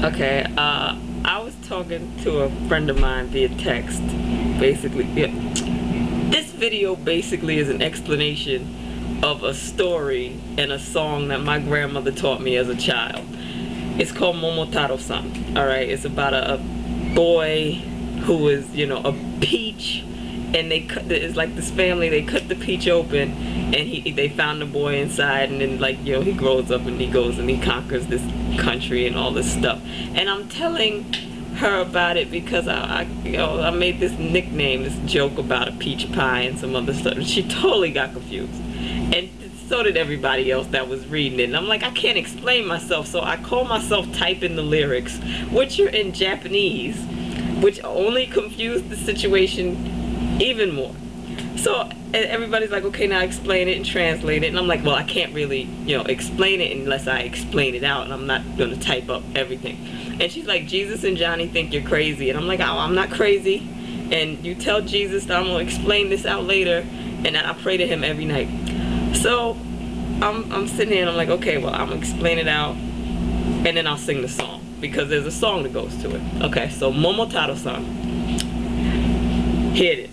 Okay, I was talking to a friend of mine via text. Basically, yeah. This video basically is an explanation of a story and a song that my grandmother taught me as a child. It's called Momotarosan. Alright, it's about a boy who is, you know, a peach, and it's like this family, they cut the peach open, and they found the boy inside, and then, like, you know, he grows up and he goes and he conquers this country and all this stuff. And I'm telling her about it because I made this nickname, this joke about a peach pie and some other stuff, and she totally got confused. And so did everybody else that was reading it. And I'm like, I can't explain myself, so I call myself typing the lyrics, which are in Japanese, which only confused the situation even more. So everybody's like, okay, now explain it and translate it. And I'm like, well, I can't really, you know, explain it unless I explain it out, and I'm not going to type up everything. And she's like, Jesus and Johnny think you're crazy. And I'm like, oh, I'm not crazy. And you tell Jesus that I'm going to explain this out later, and I pray to him every night. So I'm sitting here and I'm like, okay, well, I'm going to explain it out, and then I'll sing the song, because there's a song that goes to it. Okay, so Momotarosan. Here it is.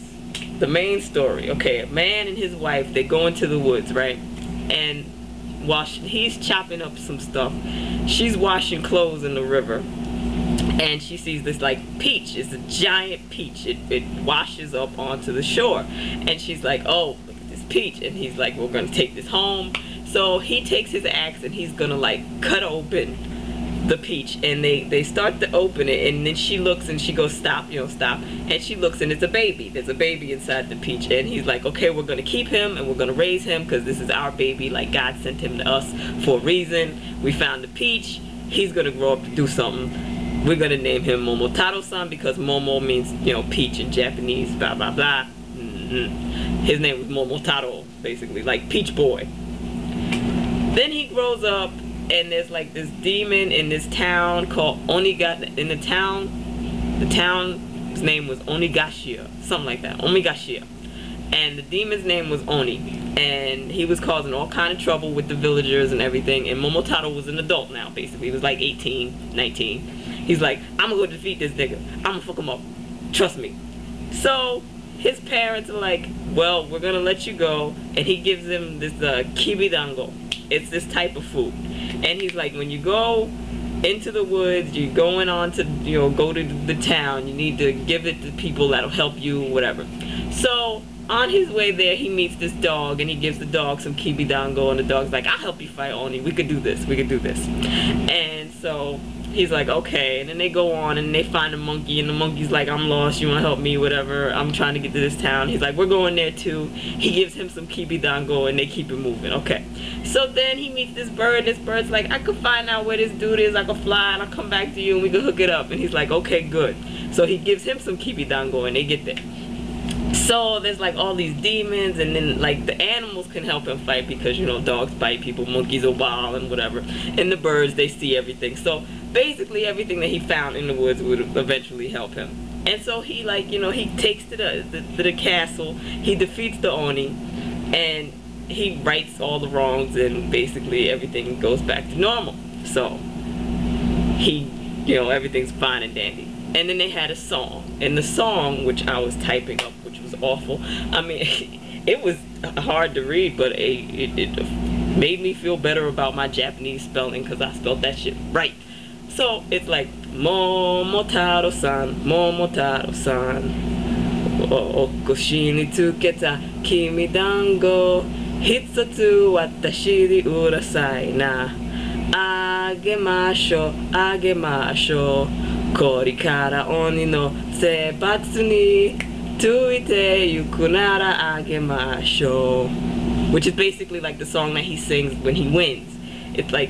The main story. Okay, a man and his wife, they go into the woods, right? And while he's chopping up some stuff, she's washing clothes in the river, and she sees this like peach. It's a giant peach. It washes up onto the shore, and she's like, oh, look at this peach. And he's like, we're gonna take this home. So he takes his axe and he's gonna like cut open the peach, and they start to open it, and then she looks and she goes, stop, you know, stop. And she looks and it's a baby. There's a baby inside the peach, and he's like, okay, we're gonna keep him and we're gonna raise him because this is our baby. Like, God sent him to us for a reason. We found the peach. He's gonna grow up to do something. We're gonna name him Momotaro-san because Momo means, you know, peach in Japanese, blah blah blah. His name was Momotaro, basically, like Peach Boy. Then he grows up, and there's like this demon in this town called Oniga. In the town's name was Onigashia, something like that, Onigashia. And the demon's name was Oni, and he was causing all kind of trouble with the villagers and everything. And Momotaro was an adult now, basically. He was like 18, 19. He's like, I'm gonna go defeat this nigga. I'm gonna fuck him up. Trust me. So his parents are like, well, we're gonna let you go. And he gives him this kibidango. It's this type of food. And he's like, when you go into the woods, you're going on to, you know, go to the town, you need to give it to people that'll help you, whatever. So on his way there, he meets this dog, and he gives the dog some kibidango, and the dog's like, I'll help you fight Oni. We could do this. We could do this. And so he's like, okay. And then they go on, and they find a monkey, and the monkey's like, I'm lost. You want to help me? Whatever. I'm trying to get to this town. He's like, we're going there too. He gives him some kibidango, and they keep it moving. Okay. So then he meets this bird. This bird's like, I could find out where this dude is. I could fly, and I'll come back to you, and we could hook it up. And he's like, okay, good. So he gives him some kibidango, and they get there. So there's like all these demons, and then like the animals can help him fight because, you know, dogs bite people, monkeys are wild and whatever, and the birds, they see everything. So basically everything that he found in the woods would eventually help him. And so he, like, you know, he takes to the castle, he defeats the Oni, and he rights all the wrongs, and basically everything goes back to normal. So he, you know, everything's fine and dandy. And then they had a song, and the song, which I was typing up, which was awful. I mean, it was hard to read, but it made me feel better about my Japanese spelling because I spelled that shit right. So it's like, Momotaro-san, Momotaro-san, Okoshi ni tsuketa kimidango, hitsutsu watashi ni urasai na, agemashou, agemashou. Kori kara oni no seibatsu ni tuite yuku nara agemashou. Which is basically like the song that he sings when he wins. It's like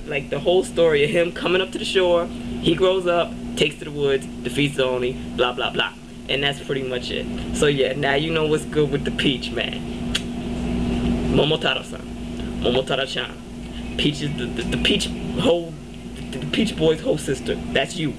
like the whole story of him coming up to the shore. He grows up, takes to the woods, defeats the Oni, blah blah blah. And that's pretty much it. So yeah, now you know what's good with the peach, man. Momotaro-san, Momotaro-chan. Peach is the peach boy's whole sister. That's you.